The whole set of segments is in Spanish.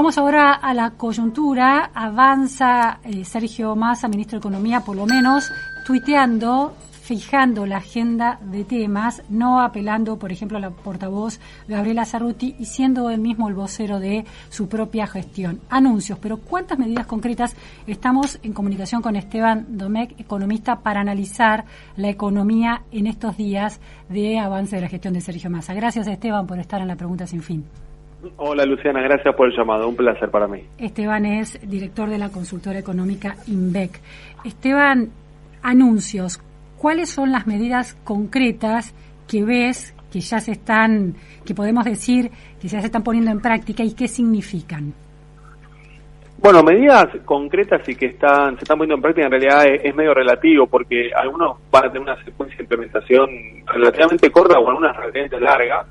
Vamos ahora a la coyuntura. Avanza Sergio Massa, ministro de Economía, por lo menos tuiteando, fijando la agenda de temas, no apelando, por ejemplo, a la portavoz Gabriela Cerruti y siendo él mismo el vocero de su propia gestión. Anuncios, pero ¿cuántas medidas concretas? Estamos en comunicación con Esteban Domecq, economista, para analizar la economía en estos días de avance de la gestión de Sergio Massa. Gracias, Esteban, por estar en la Pregunta Sin Fin. Hola, Luciana, gracias por el llamado, un placer para mí. Esteban es director de la consultora económica INVEC. Esteban, anuncios. ¿Cuáles son las medidas concretas que ves que ya se están, que podemos decir que ya se están poniendo en práctica y qué significan? Bueno, medidas concretas y que se están poniendo en práctica en realidad es medio relativo porque algunos van a tener una secuencia de implementación relativamente corta o algunas relativamente larga.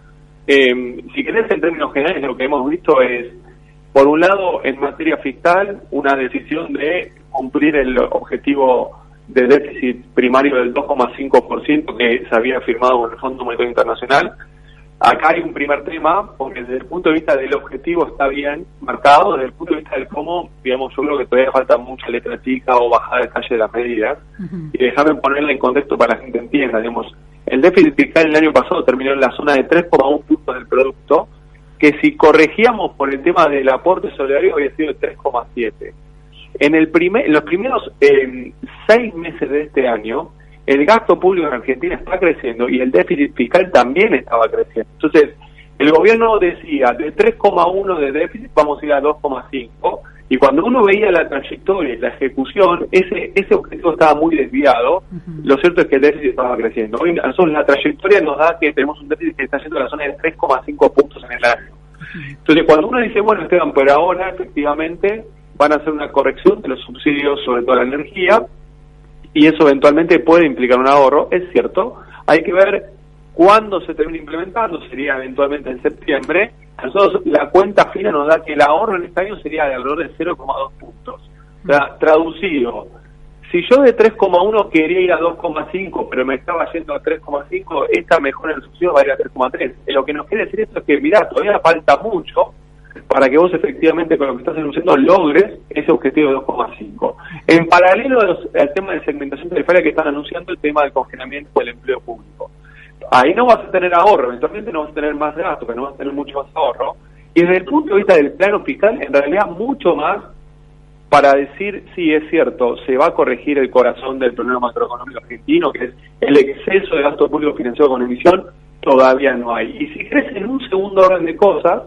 Si querés, en términos generales, lo que hemos visto es, por un lado, en materia fiscal, una decisión de cumplir el objetivo de déficit primario del 2,5% que se había firmado con el Fondo Monetario Internacional. Acá hay un primer tema, porque desde el punto de vista del objetivo está bien marcado, desde el punto de vista del cómo, digamos, yo creo que todavía falta mucha letra chica o bajada de detalle de las medidas. Uh-huh. Y déjame ponerla en contexto para que la gente entienda, digamos, el déficit fiscal el año pasado terminó en la zona de 3,1 puntos del producto, que si corregíamos por el tema del aporte solidario había sido de 3,7. En los primeros 6 meses de este año, el gasto público en Argentina está creciendo y el déficit fiscal también estaba creciendo. Entonces, el gobierno decía, de 3,1 de déficit vamos a ir a 2,5, y cuando uno veía la trayectoria y la ejecución, ese objetivo estaba muy desviado. Uh-huh. Lo cierto es que el déficit estaba creciendo. Hoy nosotros la trayectoria nos da que tenemos un déficit que está yendo a la zona de 3,5 puntos en el año. Uh-huh. Entonces, cuando uno dice, bueno, Esteban, pero ahora efectivamente van a hacer una corrección de los subsidios, sobre todo la energía, y eso eventualmente puede implicar un ahorro, es cierto. Hay que ver cuándo se termina implementando, sería eventualmente en septiembre. Nosotros, la cuenta fina nos da que el ahorro en este año sería de alrededor de 0,2 puntos. O sea, traducido, si yo de 3,1 quería ir a 2,5, pero me estaba yendo a 3,5, esta mejora en el subsidio va a ir a 3,3. Lo que nos quiere decir esto es que, mirá, todavía falta mucho para que vos efectivamente con lo que estás anunciando logres ese objetivo de 2,5. En paralelo al tema de segmentación tarifaria que están anunciando, el tema del congelamiento del empleo público. Ahí no vas a tener ahorro, eventualmente no vas a tener más gasto, pero no vas a tener mucho más ahorro. Y desde el punto de vista del plano fiscal, en realidad mucho más para decir, sí, es cierto, se va a corregir el corazón del problema macroeconómico argentino, que es el exceso de gasto público financiado con emisión, todavía no hay. Y si crees en un segundo orden de cosas,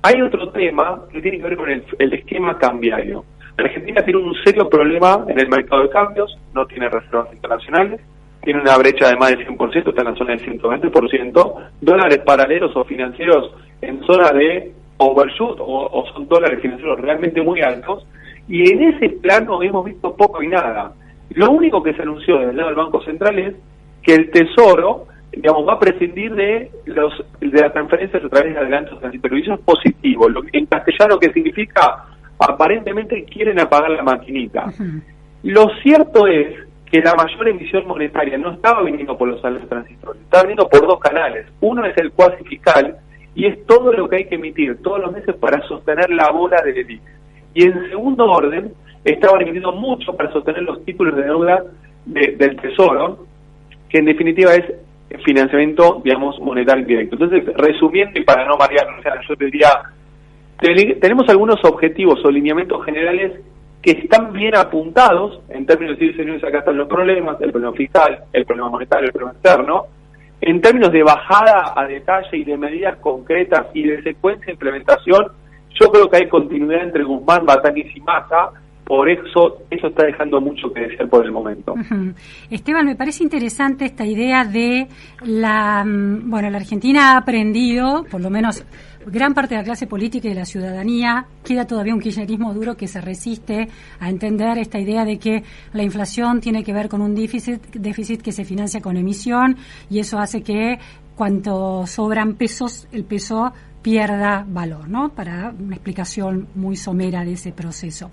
hay otro tema que tiene que ver con el esquema cambiario. Argentina tiene un serio problema en el mercado de cambios, no tiene reservas internacionales, tiene una brecha de más del 100%, está en la zona del 120%, dólares paralelos o financieros en zona de overshoot o son dólares financieros realmente muy altos, y en ese plano hemos visto poco y nada. Lo único que se anunció desde el lado del Banco Central es que el Tesoro, digamos, va a prescindir de las transferencias a través de adelantos transitorios. Eso es positivo. En castellano, ¿qué significa? Aparentemente quieren apagar la maquinita. Uh-huh. Lo cierto es que la mayor emisión monetaria no estaba viniendo por los adelantos transitorios, estaba viniendo por dos canales. Uno es el cuasi fiscal, y es todo lo que hay que emitir todos los meses para sostener la bola del ELIC. Y en segundo orden, estaban emitiendo mucho para sostener los títulos de deuda del Tesoro, que en definitiva es financiamiento, digamos, monetario indirecto. Entonces, resumiendo y para no marear, yo te diría, tenemos algunos objetivos o lineamientos generales que están bien apuntados en términos de decir, señores, acá están los problemas, el problema fiscal, el problema monetario, el problema externo. En términos de bajada a detalle y de medidas concretas y de secuencia de implementación, yo creo que hay continuidad entre Guzmán, Batañez y Massa. Por eso está dejando mucho que desear por el momento. Uh-huh. Esteban, me parece interesante esta idea de la Argentina ha aprendido, por lo menos gran parte de la clase política y de la ciudadanía, queda todavía un kirchnerismo duro que se resiste a entender esta idea de que la inflación tiene que ver con un déficit que se financia con emisión, y eso hace que cuanto sobran pesos, el peso pierda valor, ¿no? Para una explicación muy somera de ese proceso.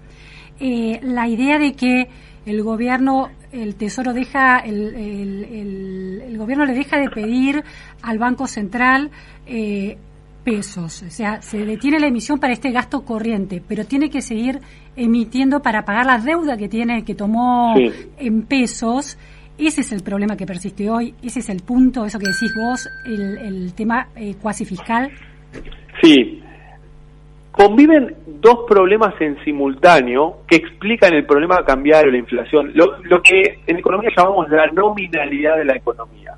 La idea de que el gobierno, el Tesoro deja, el gobierno le deja de pedir al Banco Central pesos, o sea, se detiene la emisión para este gasto corriente, pero tiene que seguir emitiendo para pagar la deuda que tomó en pesos. Ese es el problema que persiste hoy, ese es el punto, eso que decís vos, el tema cuasi fiscal. Sí. Conviven dos problemas en simultáneo que explican el problema cambiario, la inflación, lo que en economía llamamos la nominalidad de la economía.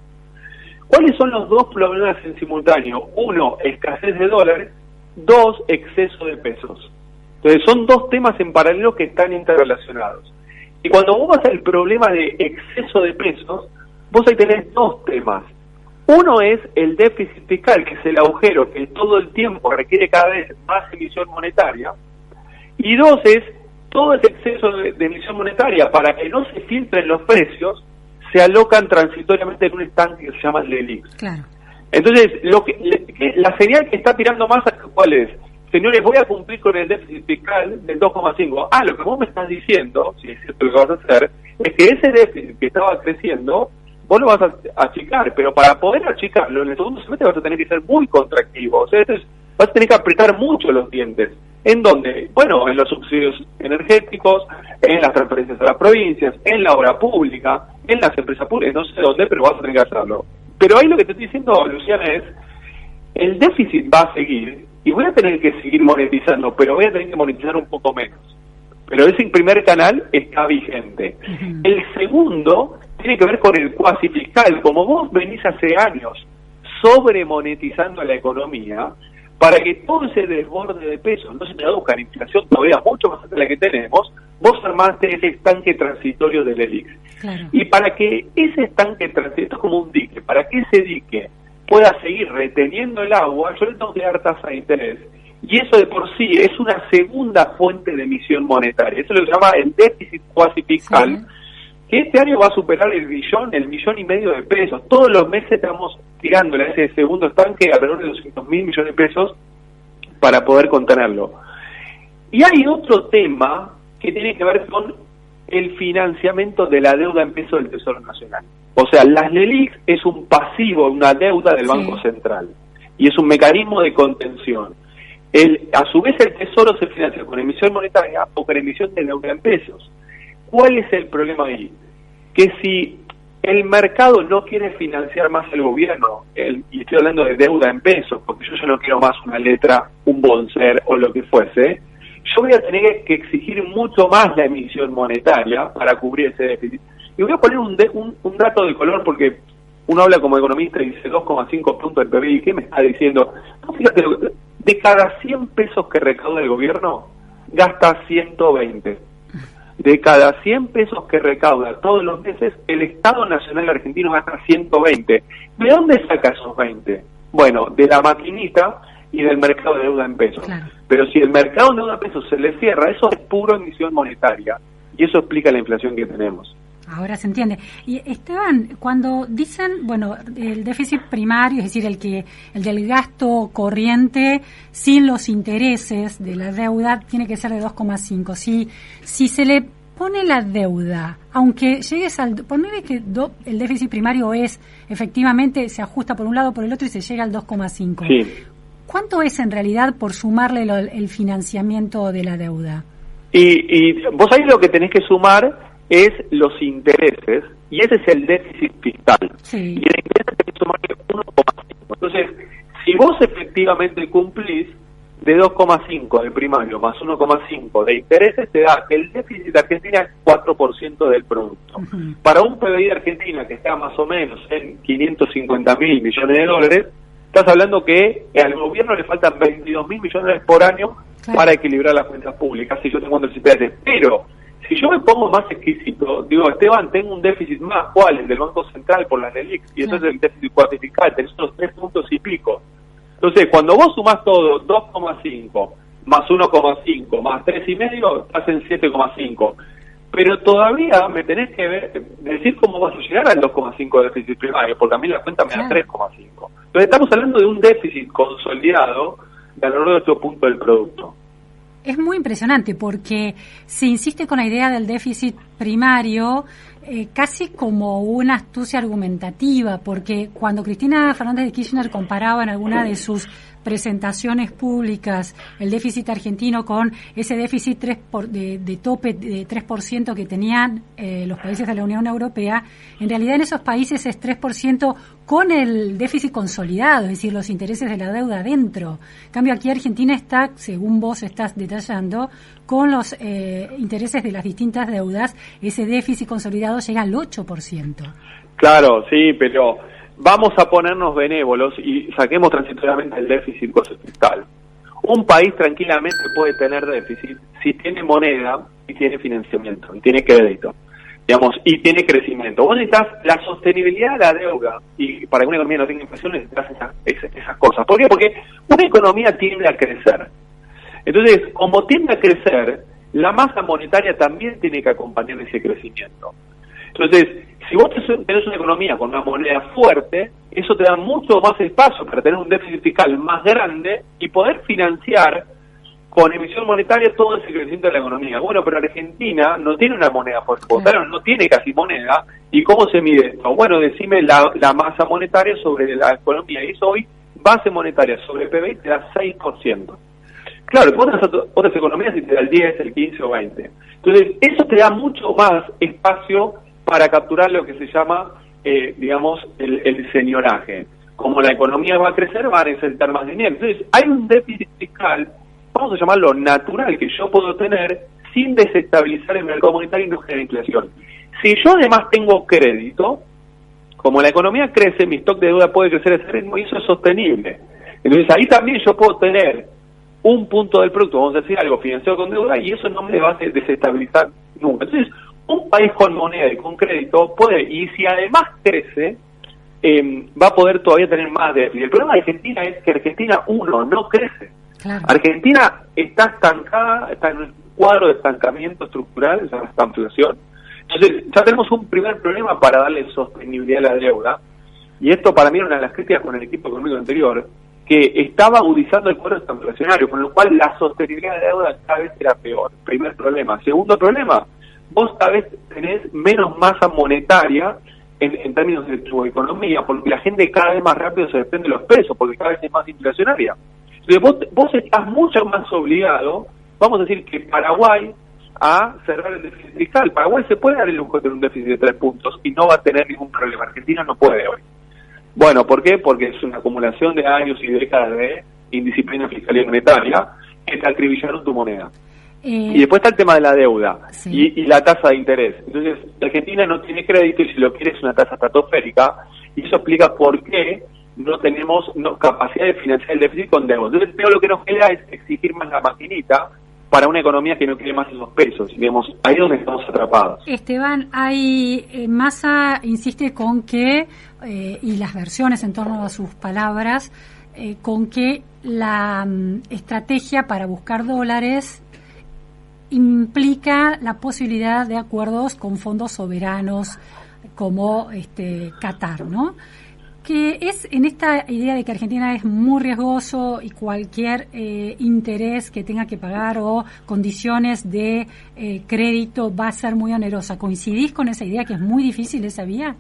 ¿Cuáles son los dos problemas en simultáneo? Uno, escasez de dólares. Dos, exceso de pesos. Entonces son dos temas en paralelo que están interrelacionados. Y cuando vos vas al problema de exceso de pesos, vos ahí tenés dos temas. Uno es el déficit fiscal, que es el agujero que todo el tiempo requiere cada vez más emisión monetaria. Y dos es todo ese exceso de emisión monetaria, para que no se filtren los precios, se alocan transitoriamente en un estanque que se llama el LELIX. Claro. Entonces, la señal que está tirando más, ¿cuál es? Señores, voy a cumplir con el déficit fiscal del 2,5. Lo que vos me estás diciendo, si es cierto lo que vas a hacer, es que ese déficit que estaba creciendo, vos lo vas a achicar, pero para poder achicarlo, en el segundo semestre vas a tener que ser muy contractivo. O sea, vas a tener que apretar mucho los dientes. ¿En dónde? Bueno, en los subsidios energéticos, en las transferencias a las provincias, en la obra pública, en las empresas públicas, no sé dónde, pero vas a tener que hacerlo. Pero ahí lo que te estoy diciendo, Luciana, es el déficit va a seguir y voy a tener que seguir monetizando, pero voy a tener que monetizar un poco menos. Pero ese primer canal está vigente. Uh-huh. El segundo tiene que ver con el cuasi fiscal. Como vos venís hace años sobremonetizando la economía, para que todo ese desborde de pesos no se traduzca en inflación todavía mucho más alta de la que tenemos, vos armaste ese estanque transitorio del ELIX. Claro. Y para que ese estanque transitorio, esto es como un dique, para que ese dique pueda seguir reteniendo el agua, yo le tengo que dar tasa de interés. Y eso de por sí es una segunda fuente de emisión monetaria. Eso lo llama el déficit cuasi fiscal, sí, que este año va a superar el 1,5 millones de pesos. Todos los meses estamos tirándole a ese segundo estanque alrededor de 200.000 millones de pesos para poder contenerlo. Y hay otro tema que tiene que ver con el financiamiento de la deuda en pesos del Tesoro Nacional. O sea, las LELIX es un pasivo, una deuda del Banco Central, y es un mecanismo de contención. A su vez el Tesoro se financia con emisión monetaria o con emisión de deuda en pesos. ¿Cuál es el problema ahí? Que si el mercado no quiere financiar más el gobierno, y estoy hablando de deuda en pesos, porque yo ya no quiero más una letra, un bonser o lo que fuese, yo voy a tener que exigir mucho más la emisión monetaria para cubrir ese déficit. Y voy a poner un dato de color, porque uno habla como economista y dice 2,5 puntos del PBI. ¿Qué me está diciendo? No, fíjate, de cada 100 pesos que recauda el gobierno, gasta 120. De cada 100 pesos que recauda todos los meses, el Estado Nacional Argentino gasta 120. ¿De dónde saca esos 20? Bueno, de la maquinita y del mercado de deuda en pesos. Claro. Pero si el mercado de deuda en pesos se le cierra, eso es puro emisión monetaria. Y eso explica la inflación que tenemos. Ahora se entiende. Y Esteban, cuando dicen, bueno, el déficit primario, es decir, el del gasto corriente sin los intereses de la deuda, tiene que ser de 2,5. Si se le pone la deuda, aunque llegues ponerle que el déficit primario efectivamente se ajusta por un lado, por el otro y se llega al 2,5. Sí. ¿Cuánto es en realidad por sumarle el financiamiento de la deuda? Y vos ahí lo que tenés que sumar es los intereses, y ese es el déficit fiscal. Sí. Y el interés tenés que sumarle 1,5. Entonces, si vos efectivamente cumplís de 2,5 de primario más 1,5 de intereses, te da que el déficit de Argentina es 4% del producto. Uh-huh. Para un PBI de Argentina que está más o menos en 550.000 millones de dólares, estás hablando que al gobierno le faltan 22.000 millones por año, claro, para equilibrar las cuentas públicas, si yo tengo un déficit. Pero si yo me pongo más exquisito, digo, Esteban, tengo un déficit más, ¿cuál? El del Banco Central por las LELIX, y eso es el déficit cuasi fiscal, tenés unos 3 puntos y pico. Entonces, cuando vos sumás todo, 2,5 más 1,5 más 3,5, estás en 7,5. Pero todavía me tenés que decir cómo vas a llegar al 2,5 de déficit primario, porque a mí la cuenta me da 3,5. Entonces, estamos hablando de un déficit consolidado de alrededor de 8 puntos del producto. Es muy impresionante porque se insiste con la idea del déficit primario casi como una astucia argumentativa, porque cuando Cristina Fernández de Kirchner comparaba en alguna de sus presentaciones públicas el déficit argentino con ese déficit de tope de 3% que tenían los países de la Unión Europea, en realidad en esos países es 3% con el déficit consolidado, es decir, los intereses de la deuda adentro. En cambio, aquí Argentina está, según vos estás detallando, con los intereses de las distintas deudas, ese déficit consolidado llega al 8%. Claro, sí, pero vamos a ponernos benévolos y saquemos transitoriamente el déficit fiscal. Un país tranquilamente puede tener déficit si tiene moneda y tiene financiamiento, y tiene crédito, digamos, y tiene crecimiento. Vos necesitas la sostenibilidad de la deuda, y para que una economía no tenga inflación necesitas esas cosas. ¿Por qué? Porque una economía tiende a crecer. Entonces, como tiende a crecer, la masa monetaria también tiene que acompañar ese crecimiento. Entonces, si vos tenés una economía con una moneda fuerte, eso te da mucho más espacio para tener un déficit fiscal más grande y poder financiar con emisión monetaria todo ese crecimiento de la economía. Bueno, pero Argentina no tiene una moneda fuerte, no tiene casi moneda. ¿Y cómo se mide esto? Bueno, decime la masa monetaria sobre la economía. Y eso hoy, base monetaria sobre PBI te da 6%. Claro, otras economías y te da el 10, el 15 o 20. Entonces, eso te da mucho más espacio para capturar lo que se llama, digamos, el señoraje. Como la economía va a crecer, va a necesitar más dinero. Entonces, hay un déficit fiscal, vamos a llamarlo natural, que yo puedo tener sin desestabilizar el mercado monetario y no generar inflación. Si yo además tengo crédito, como la economía crece, mi stock de deuda puede crecer a ese ritmo y eso es sostenible. Entonces, ahí también yo puedo tener un punto del producto, vamos a decir algo financiado con deuda, y eso no me va a desestabilizar nunca. Entonces, un país con moneda y con crédito puede, y si además crece, va a poder todavía tener más déficit. El problema de Argentina es que Argentina, no crece. Claro. Argentina está estancada, está en un cuadro de estancamiento estructural, esa estanflación. Entonces, ya tenemos un primer problema para darle sostenibilidad a la deuda, y esto para mí era una de las críticas con el equipo económico anterior, que estaba agudizando el cuadro estanflacionario, con lo cual la sostenibilidad de la deuda cada vez era peor. Primer problema. Segundo problema, vos cada vez tenés menos masa monetaria en términos de tu economía, porque la gente cada vez más rápido se desprende de los pesos, porque cada vez es más inflacionaria. Entonces vos estás mucho más obligado, vamos a decir que Paraguay, a cerrar el déficit fiscal. Paraguay se puede dar el lujo de tener un déficit de 3 puntos y no va a tener ningún problema. Argentina no puede hoy. Bueno, ¿por qué? Porque es una acumulación de años y décadas de indisciplina fiscal y monetaria que te acribillaron tu moneda. Y después está el tema de la deuda, sí, y la tasa de interés. Entonces, Argentina no tiene crédito y si lo quiere es una tasa estratosférica, y eso explica por qué no tenemos capacidad de financiar el déficit con deuda. Entonces, lo que nos queda es exigir más la maquinita para una economía que no quiere más esos pesos. Digamos, ahí es donde estamos atrapados. Esteban, Massa insiste con que, y las versiones en torno a sus palabras, con que la estrategia para buscar dólares implica la posibilidad de acuerdos con fondos soberanos como Qatar, ¿no? Que es en esta idea de que Argentina es muy riesgoso y cualquier interés que tenga que pagar o condiciones de crédito va a ser muy onerosa. ¿Coincidís con esa idea que es muy difícil esa vía?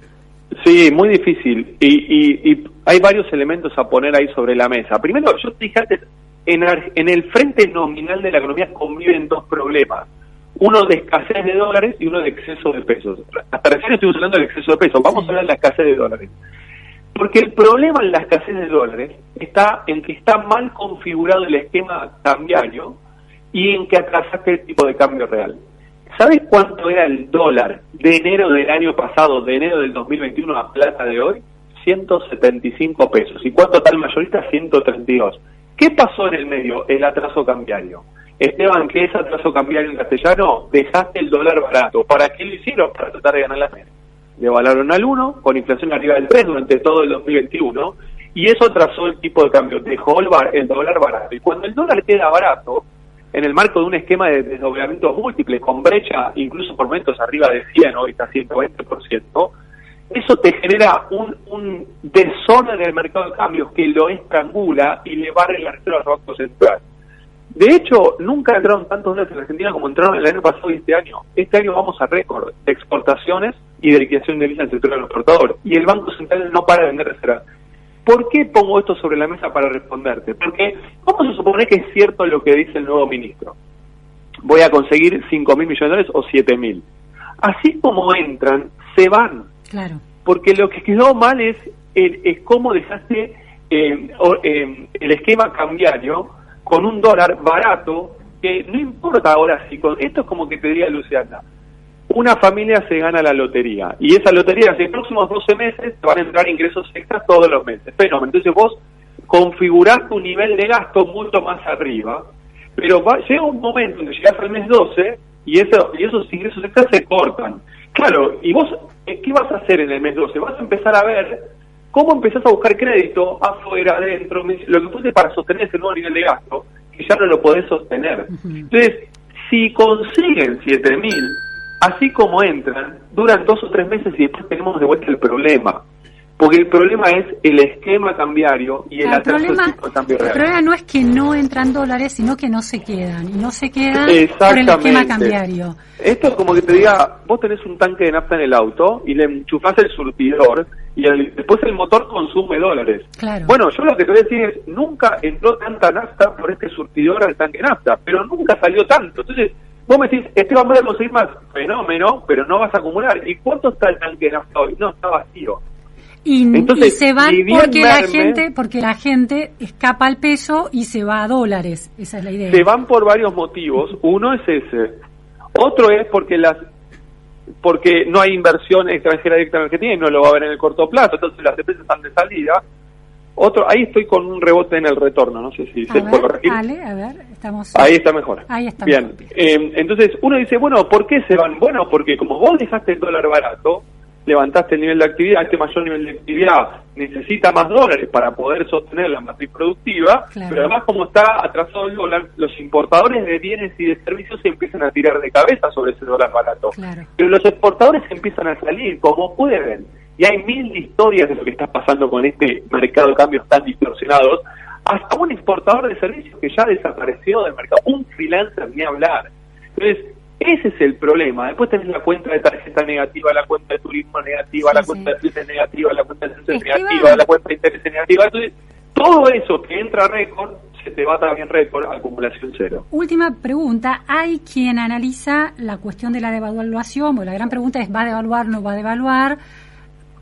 Sí, muy difícil. Y hay varios elementos a poner ahí sobre la mesa. Primero, yo te dije antes, en el frente nominal de la economía conviven dos problemas. Uno de escasez de dólares y uno de exceso de pesos. Hasta recién estuvimos hablando del exceso de pesos. Vamos a hablar de la escasez de dólares. Porque el problema en la escasez de dólares está en que está mal configurado el esquema cambiario y en que atrasaste el tipo de cambio real. ¿Sabes cuánto era el dólar de enero del año pasado, de enero del 2021 a plata de hoy? 175 pesos. ¿Y cuánto está el mayorista? 132. ¿Qué pasó en el medio? El atraso cambiario. Esteban, ¿qué es atraso cambiario en castellano? Dejaste el dólar barato. ¿Para qué lo hicieron? Para tratar de ganar la pena. Devaluaron al 1, con inflación arriba del 3 durante todo el 2021, y eso atrasó el tipo de cambio, dejó el dólar barato. Y cuando el dólar queda barato, en el marco de un esquema de desdoblamiento múltiple, con brecha incluso por momentos arriba de 100, hoy está 120%, eso te genera un desorden en el mercado de cambios que lo estrangula y le barre la reserva al Banco Central. De hecho, nunca entraron tantos dólares en Argentina como entraron el año pasado y este año. Este año vamos a récord de exportaciones y de liquidación de divisas en el sector agroexportador. Y el Banco Central no para de vender reservas. ¿Por qué pongo esto sobre la mesa para responderte? Porque vamos a suponer que es cierto lo que dice el nuevo ministro. Voy a conseguir 5.000 millones de dólares o 7.000. Así como entran, se van. Claro. Porque lo que quedó mal es cómo dejaste el esquema cambiario con un dólar barato, que no importa ahora si con esto es como que te diría Luciana, una familia se gana la lotería, y esa lotería, en los próximos 12 meses te van a entrar ingresos extras todos los meses. Pero entonces vos configurás tu nivel de gasto mucho más arriba, pero llega un momento en que llegás al mes 12 y esos ingresos extras se cortan. Claro, y vos, ¿qué vas a hacer en el mes 12? Vas a empezar a ver cómo empezás a buscar crédito afuera, adentro, lo que fuese para sostener ese nuevo nivel de gasto, que ya no lo podés sostener. Entonces, si consiguen 7.000, así como entran, duran 2 o 3 meses y después tenemos de vuelta el problema. Porque el problema es el esquema cambiario y el atraso del tipo de cambio real. El problema no es que no entran dólares, sino que no se quedan. Y no se quedan por el esquema cambiario. Esto es como que te diga, vos tenés un tanque de nafta en el auto y le enchufás el surtidor y después el motor consume dólares. Claro. Bueno, yo lo que te voy a decir es, nunca entró tanta nafta por este surtidor al tanque de nafta, pero nunca salió tanto. Entonces, vos me decís, Esteban, vas a conseguir más, fenómeno, pero no vas a acumular. ¿Y cuánto está el tanque de nafta hoy? No, está vacío. Entonces, y se van porque la gente escapa al peso y se va a dólares. Esa es la idea. Se van por varios motivos. Uno es ese. Otro es porque no hay inversión extranjera directa en Argentina y no lo va a haber en el corto plazo. Entonces las empresas están de salida. Ahí estoy con un rebote en el retorno. No sé si se puede corregir. Dale, a ver, estamos... Ahí está mejor. Ahí está. Bien. Entonces uno dice, bueno, ¿por qué se van? Bueno, porque como vos dejaste el dólar barato, levantaste el nivel de actividad, este mayor nivel de actividad necesita más dólares para poder sostener la matriz productiva, claro. Pero además como está atrasado el dólar, los importadores de bienes y de servicios se empiezan a tirar de cabeza sobre ese dólar barato. Claro. Pero los exportadores empiezan a salir como pueden, y hay 1000 historias de lo que está pasando con este mercado de cambios tan distorsionados, hasta un exportador de servicios que ya desapareció del mercado, un freelancer ni hablar. Entonces, ese es el problema. Después tenés la cuenta de tarjeta negativa, la cuenta de turismo negativa, la cuenta de fletes negativa, la cuenta de servicios negativa, la cuenta de interés negativa. Entonces, todo eso que entra récord, se te va también récord, acumulación cero. Última pregunta. Hay quien analiza la cuestión de la devaluación, porque la gran pregunta es, ¿va a devaluar, no va a devaluar?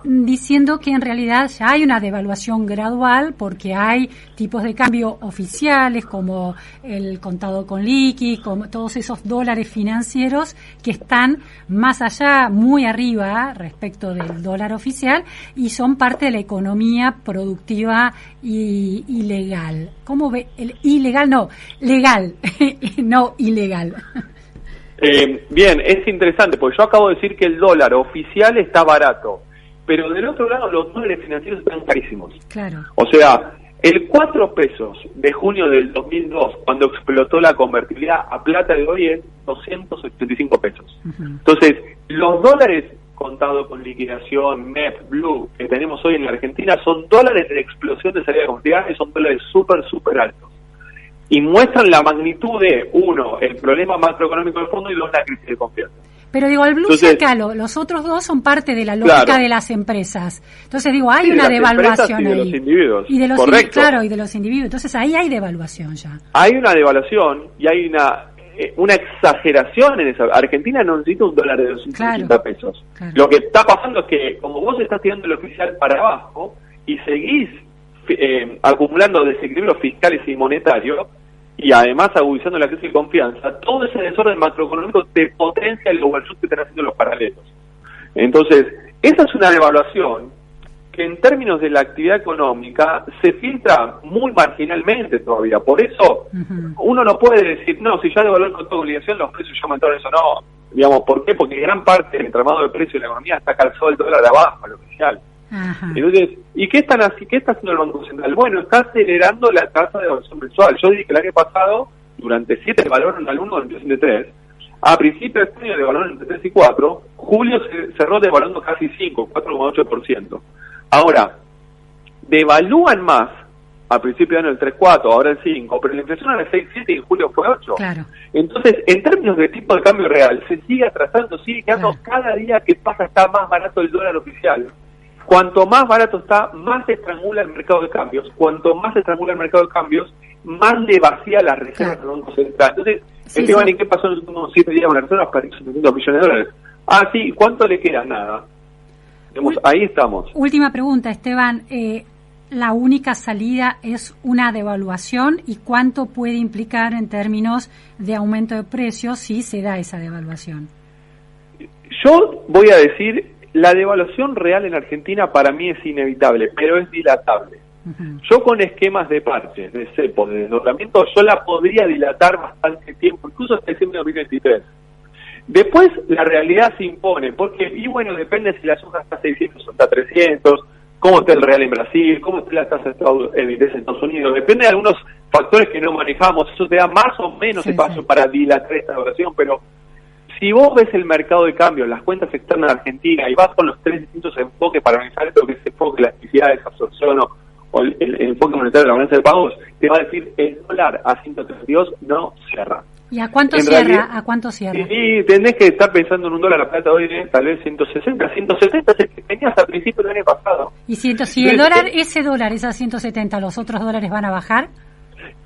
Diciendo que en realidad ya hay una devaluación gradual porque hay tipos de cambio oficiales como el contado con liqui, como todos esos dólares financieros que están más allá, muy arriba respecto del dólar oficial y son parte de la economía productiva y legal. ¿Cómo ve? Ilegal, no, legal, no ilegal. Bien, es interesante porque yo acabo de decir que el dólar oficial está barato. Pero del otro lado los dólares financieros están carísimos. Claro. O sea, el 4 pesos de junio del 2002, cuando explotó la convertibilidad a plata de hoy, es 285 pesos. Uh-huh. Entonces, los dólares contados con liquidación, MEP, Blue, que tenemos hoy en la Argentina, son dólares de explosión de salida de convertibilidad y son dólares súper altos. Y muestran la magnitud de, uno, el problema macroeconómico del fondo y dos, la crisis de confianza. Pero digo, el blue sacalo, los otros dos son parte de la lógica, claro, de las empresas. Entonces digo, hay una devaluación ahí. Y de los individuos. Y de los claro, y de los individuos. Entonces ahí hay devaluación ya. Hay una devaluación y hay una exageración en esa. Argentina no necesita un dólar de 250 pesos. Claro. Lo que está pasando es que como vos estás tirando el oficial para abajo y seguís acumulando desequilibrios fiscales y monetarios, y además agudizando la crisis de confianza, todo ese desorden macroeconómico te potencia el overshoot que están haciendo los paralelos. Entonces, esa es una devaluación que en términos de la actividad económica se filtra muy marginalmente todavía. Por eso, uno no puede decir, no, si ya devaluó con toda obligación, los precios ya aumentaron. Eso no. Digamos, ¿por qué? Porque gran parte del entramado de precios de la economía está calzado el dólar abajo, al oficial. Ajá. Entonces, ¿y qué están así? ¿Qué está haciendo el Banco Central? Bueno, está acelerando la tasa de evaluación mensual. Yo dije que el año pasado, durante 7 devaluaron al 1 durante 3. A principios de este año devaluaron entre 3 y 4. Julio se cerró devaluando casi 5, 4,8%. Ahora, devalúan más a principio de año el 3,4, ahora el 5, pero la inflación era el 6,7 y en julio fue 8. Claro. Entonces, en términos de tipo de cambio real, se sigue atrasando, sigue quedando cada día que pasa está más barato el dólar oficial. cuanto más barato está, más se estrangula el mercado de cambios. Cuanto más se estrangula el mercado de cambios, más le vacía las reservas del Banco Central. Entonces, Esteban, ¿y qué pasó en los últimos 7 días con las reservas? Perdió 700 millones de dólares. Ah, sí, ¿cuánto le queda? Nada. Digamos, ahí estamos. Última pregunta, Esteban. ¿La única salida es una devaluación y cuánto puede implicar en términos de aumento de precios si se da esa devaluación? Yo voy a decir, la devaluación real en Argentina para mí es inevitable, pero es dilatable. Uh-huh. Yo con esquemas de parches, de cepo, de desdoblamiento, yo la podría dilatar bastante tiempo, incluso hasta diciembre de 2023. Después la realidad se impone, porque, y bueno, depende si la soja está a 600 o está a 300, cómo está el real en Brasil, cómo está la tasa de interés en Estados Unidos, depende de algunos factores que no manejamos, eso te da más o menos espacio para dilatar esta evaluación, pero si vos ves el mercado de cambio, las cuentas externas de Argentina, y vas con los 3 distintos enfoques para analizar esto, que es enfoque, elasticidad, desabsorción o el enfoque monetario de la balanza de pagos, te va a decir el dólar a 132 no cierra. ¿Y a cuánto cierra? ¿A cuánto cierra? Y tenés que estar pensando en un dólar a plata hoy, tal vez 160, 170 es el que tenías al principio del año pasado. Y si el dólar, ese dólar es a 170, ¿los otros dólares van a bajar?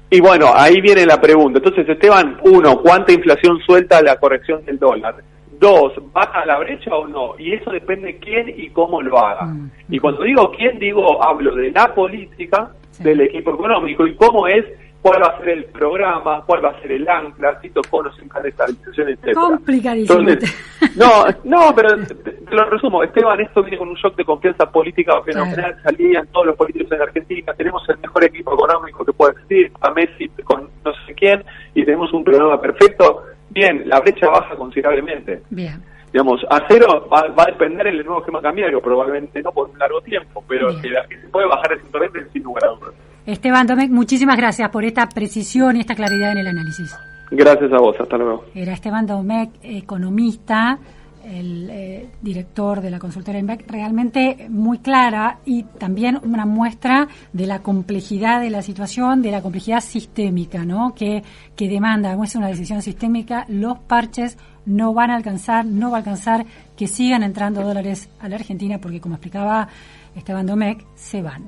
Y bueno, ahí viene la pregunta. Entonces, Esteban, 1, ¿cuánta inflación suelta la corrección del dólar? 2, ¿baja la brecha o no? Y eso depende quién y cómo lo haga. Y cuando digo quién, hablo de la política, del equipo económico y cómo es, cuál va a ser el programa, cuál va a ser el ancla, si tocó los encargos de estabilización, etc. Complicadísimo. Entonces, no, pero te lo resumo, Esteban, esto viene con un shock de confianza política fenomenal, salían todos los políticos en Argentina, tenemos el mejor equipo económico que puede existir, a Messi con no sé quién, y tenemos un programa perfecto. Bien, la brecha baja considerablemente. Bien. Digamos, a cero va a depender el nuevo esquema cambiario, probablemente no por un largo tiempo, pero que se puede bajar de 120 sin lugar a dudas. Esteban Domecq, muchísimas gracias por esta precisión y esta claridad en el análisis. Gracias a vos, hasta luego. Era Esteban Domecq, economista, el director de la consultora INVEC, realmente muy clara y también una muestra de la complejidad de la situación, de la complejidad sistémica, ¿no? Que demanda, es una decisión sistémica, los parches no van a alcanzar, no va a alcanzar que sigan entrando dólares a la Argentina porque, como explicaba Esteban Domecq, se van.